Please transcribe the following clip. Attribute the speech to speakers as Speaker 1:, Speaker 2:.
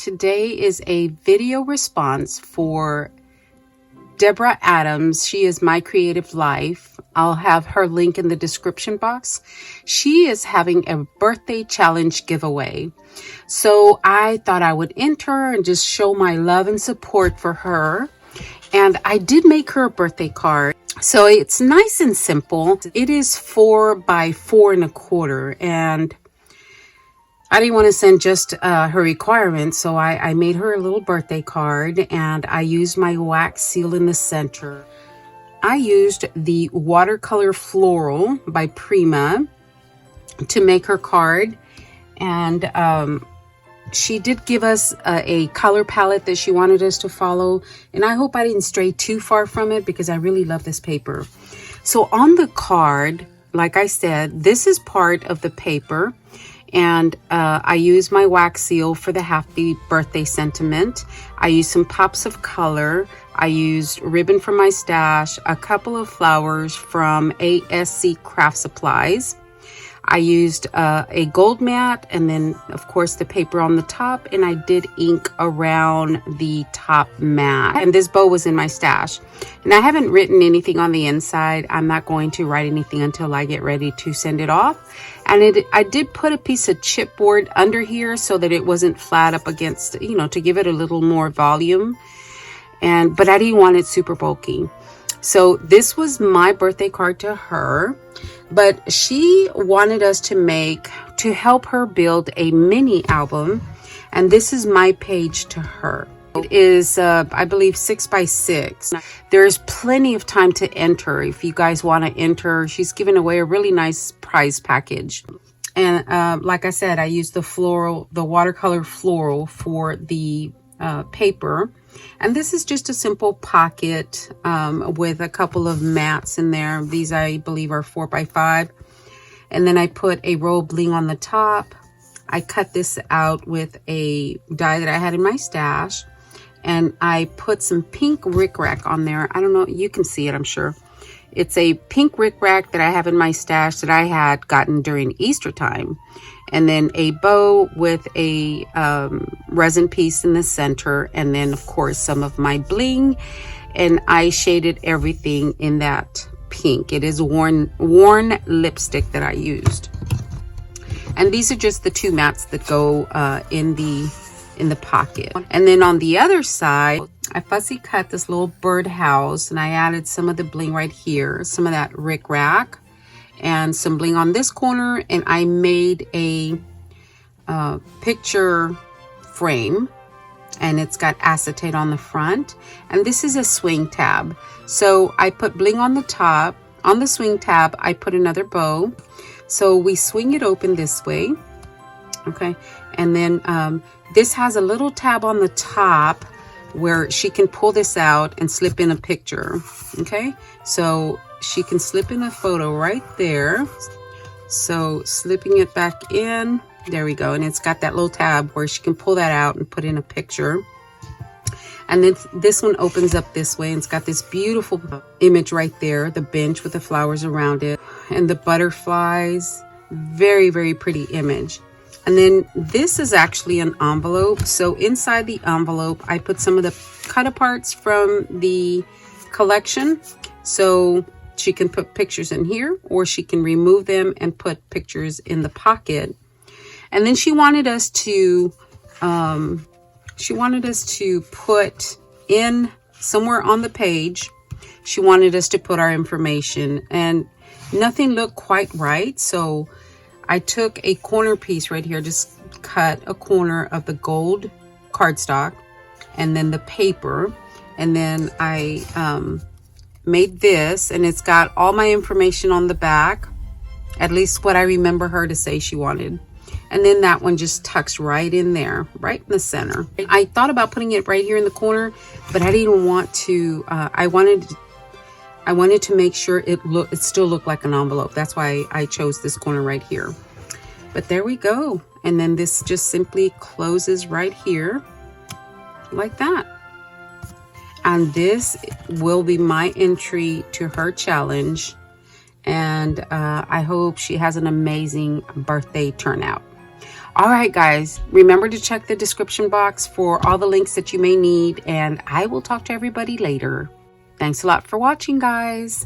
Speaker 1: Today is a video response for Deb Adam. She is My Creative Life. I'll have her link in the description box. She is having a birthday challenge giveaway. So I thought I would enter and just show my love and support for her. And I did make her a birthday card. So it's nice and simple. It is 4 by 4 1/4, and I didn't want to send just her requirements, so I made her a little birthday card, and I used my wax seal in the center. I used the watercolor floral by Prima to make her card, and she did give us a color palette that she wanted us to follow, and I hope I didn't stray too far from it because I really love this paper. So on the card, like I said, this is part of the paper, and I used my wax seal for the happy birthday sentiment. I used some pops of color. I used ribbon from my stash, a couple of flowers from ASC Craft Supplies. I used a gold mat, and then of course the paper on the top, and I did ink around the top mat. And this bow was in my stash. And I haven't written anything on the inside. I'm not going to write anything until I get ready to send it off. And I did put a piece of chipboard under here so that it wasn't flat up against, to give it a little more volume. But I didn't want it super bulky. So this was my birthday card to her, but she wanted us to help her build a mini album, and this is my page to her. It is, I believe, 6 by 6. There's plenty of time to enter if you guys want to enter. She's giving away a really nice prize package. And like I said, I used the watercolor floral for the paper. And this is just a simple pocket with a couple of mats in there. These, I believe, are 4 by 5. And then I put a row of bling on the top. I cut this out with a die that I had in my stash. And I put some pink rickrack on there. I don't know, you can see it, I'm sure. It's a pink rickrack that I have in my stash that I had gotten during Easter time. And then a bow with a resin piece in the center. And then, of course, some of my bling. And I shaded everything in that pink. It is worn lipstick that I used. And these are just the 2 mats that go in the pocket. And then on the other side, I fussy cut this little birdhouse, and I added some of the bling right here, some of that rickrack, and some bling on this corner, and I made a picture frame, and it's got acetate on the front, and this is a swing tab. So I put bling on the top. On the swing tab, I put another bow. So we swing it open this way, okay, and then this has a little tab on the top where she can pull this out and slip in a picture, okay? So she can slip in a photo right there. So slipping it back in, there we go. And it's got that little tab where she can pull that out and put in a picture. And then this one opens up this way, and it's got this beautiful image right there, the bench with the flowers around it and the butterflies. Very, very pretty image. And then this is actually an envelope. So inside the envelope, I put some of the cut-aparts from the collection. So she can put pictures in here, or she can remove them and put pictures in the pocket. And then she wanted us to put in somewhere on the page, she wanted us to put our information, and nothing looked quite right. So I took a corner piece right here, just cut a corner of the gold cardstock and then the paper. And then I made this, and it's got all my information on the back, at least what I remember her to say she wanted. And then that one just tucks right in there, right in the center. I thought about putting it right here in the corner, but I didn't want to, I wanted to make sure it still looked like an envelope. That's why I chose this corner right here. But there we go. And then this just simply closes right here like that. And this will be my entry to her challenge. And I hope she has an amazing birthday turnout. All right, guys, remember to check the description box for all the links that you may need, and I will talk to everybody later. Thanks a lot for watching, guys.